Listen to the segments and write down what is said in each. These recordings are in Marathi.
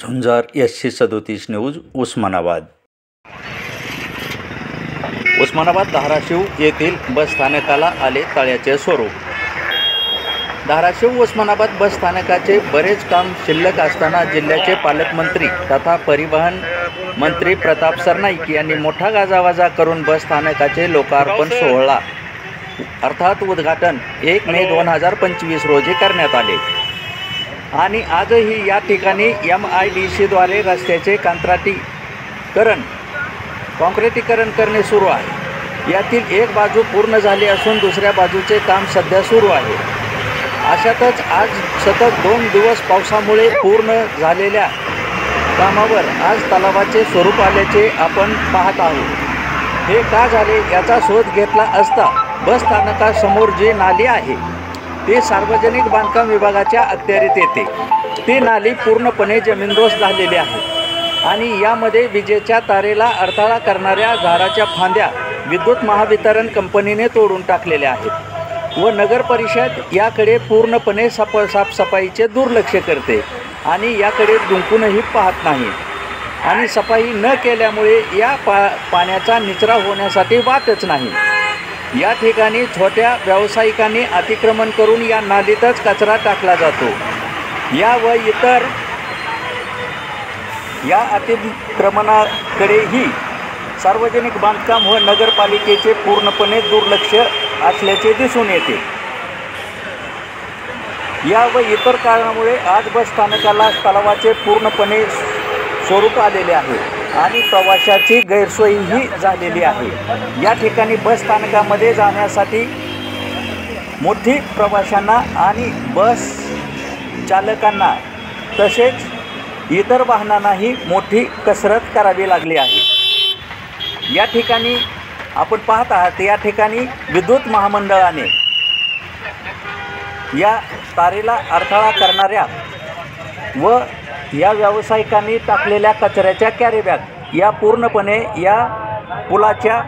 झुंजार SC37 न्यूज उस्मानाबाद धाराशिव येथील बसस्थानकाला आले तळ्याचे स्वरूप। धाराशिव उस्मानाबाद बसस्थानकाचे बरेच काम शिल्लक असताना जिल्ह्याचे पालकमंत्री तथा परिवहन मंत्री प्रताप सरनाईक यांनी मोठा गाजावाजा करून बसस्थानकाचे लोकार्पण सोहळा अर्थात उद्घाटन 1 मे 2025 रोजी करण्यात आले आणि आजही या ठिकाणी MIDC द्वारे रस्त्याचे काँक्रिटीकरण करणे सुरू आहे। यातील एक बाजू पूर्ण झाली असून दुसऱ्या बाजूचे काम सध्या सुरू आहे। अशातच आज सतत 2 दिवस पावसामुळे पूर्ण झालेल्या कामावर आज तलावाचे स्वरूप आल्याचे आपण पाहत आहोत। हे का झाले याचा शोध घेतला असता बसस्थानकासमोर जी नाली आहे ते सार्वजनिक बांधकाम विभागाच्या अखत्यारीत येते। ती नाली पूर्णपणे जमीनदोस्त झालेली आहे आणि यामध्ये विजेच्या तारेला अडथळा करणाऱ्या झाडाच्या फांद्या विद्युत महावितरण कंपनीने तोडून टाकलेल्या आहेत व नगर परिषद याकडे पूर्णपणे साफसफाईचे दुर्लक्ष करते आणि याकडे डुंकूनही पाहत नाही आणि सफाई न केल्यामुळे या पाण्याचा निचरा होण्यासाठी वाटच नाही। या ठिकाणी छोट्या व्यावसायिकांनी अतिक्रमण करून या नालीतच कचरा टाकला जातो। या अतिक्रमणाकडेही सार्वजनिक बांधकाम व नगरपालिकेचे पूर्णपणे दुर्लक्ष असल्याचे दिसून येते। या व इतर कारणामुळे आज बसस्थानकाला तलावाचे पूर्णपणे स्वरूप आलेले आहे आणि प्रवाशाची गैरसोयही झालेली आहे। या ठिकाणी बसस्थानकामध्ये जाण्यासाठी मोठी प्रवाशांना आणि बस चालकांना तसेच इतर वाहनांनाही मोठी कसरत करावी लागली आहे। या ठिकाणी आपण पाहत आहात या ठिकाणी विद्युत महामंडळाने या तारेला अडथळा करणाऱ्या व या व्यावसायिकांनी टाकलेल्या कचऱ्याच्या कॅरीबॅग या पूर्णपणे या पुलाच्या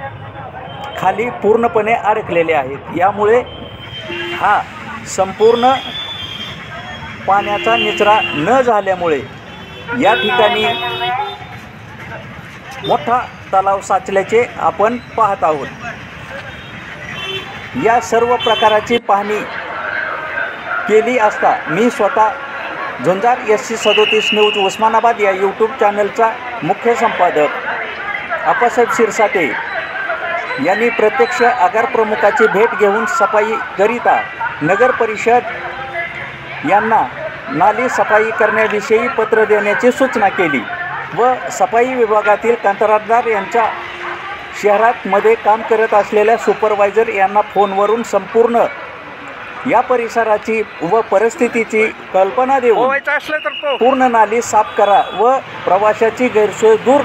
खाली पूर्णपणे अडकलेले आहेत। यामुळे हा संपूर्ण पाण्याचा निचरा न झाल्यामुळे या ठिकाणी मोठा तलाव साचल्याचे आपण पाहत आहोत। या सर्व प्रकाराची पाहणी केली असता मी स्वतः झुंजार SC37 न्यूज उस्मानाबाद या यूट्यूब चॅनलचा मुख्य संपादक आप्पासाहेब शिरसाटे यांनी प्रत्यक्ष आगारप्रमुखाची भेट घेऊन सफाईकरिता नगर परिषद यांना नाली सफाई करण्याविषयी पत्र देण्याची सूचना केली व सफाई विभागातील कंत्राटदार यांच्या शहरामध्ये काम करत असलेल्या सुपरवायझर यांना फोनवरून संपूर्ण या परिसराची व परिस्थितीची कल्पना देऊन पूर्ण नाली साफ करा व प्रवाशाची गैरसोय दूर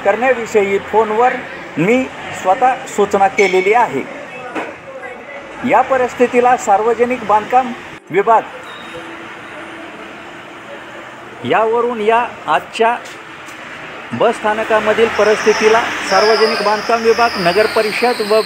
करण्याविषयी फोनवर मी स्वतः सूचना केलेली आहे। या परिस्थितीला सार्वजनिक बांधकाम विभाग यावरून या आजच्या बसस्थानकामधील परिस्थितीला सार्वजनिक बांधकाम विभाग, नगर परिषद व